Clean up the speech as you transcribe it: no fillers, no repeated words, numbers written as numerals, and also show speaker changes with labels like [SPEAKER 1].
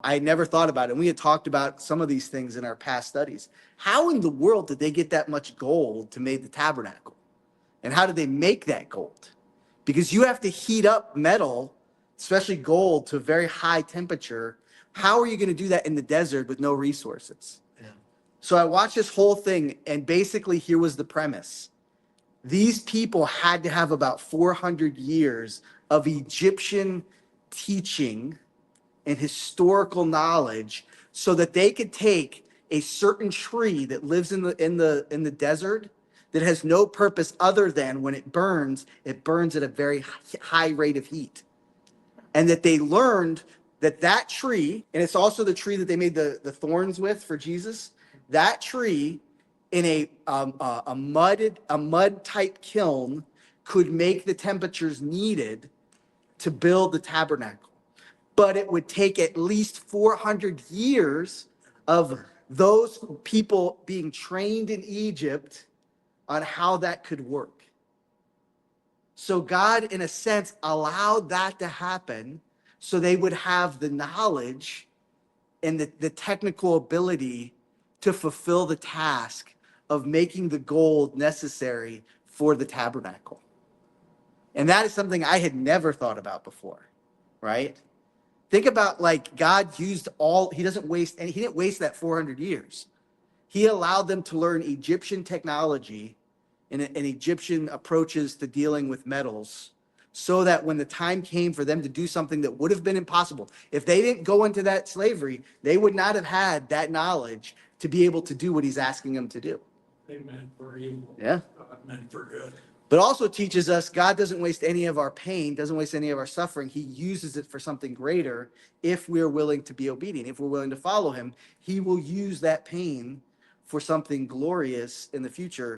[SPEAKER 1] I never thought about it. And we had talked about some of these things in our past studies. How in the world did they get that much gold to make the tabernacle? And how did they make that gold? Because you have to heat up metal, especially gold, to a very high temperature. How are you going to do that in the desert with no resources? Yeah. So I watched this whole thing, and basically here was the premise. These people had to have about 400 years of Egyptian teaching and historical knowledge so that they could take a certain tree that lives in the desert that has no purpose other than when it burns at a very high rate of heat. And that they learned that tree, and it's also the tree that they made the thorns with for Jesus, that tree in a mud type kiln could make the temperatures needed to build the tabernacle. But it would take at least 400 years of those people being trained in Egypt on how that could work. So God, in a sense, allowed that to happen so they would have the knowledge and the technical ability to fulfill the task of making the gold necessary for the tabernacle. And that is something I had never thought about before, right? Think about like God used he didn't waste that 400 years. He allowed them to learn Egyptian technology and Egyptian approaches to dealing with metals so that when the time came for them to do something that would have been impossible, if they didn't go into that slavery, they would not have had that knowledge to be able to do what he's asking them to do.
[SPEAKER 2] They meant for evil.
[SPEAKER 1] Yeah.
[SPEAKER 2] God meant for good.
[SPEAKER 1] But also teaches us God doesn't waste any of our pain, doesn't waste any of our suffering. He uses it for something greater if we're willing to be obedient. If we're willing to follow him, he will use that pain for something glorious in the future.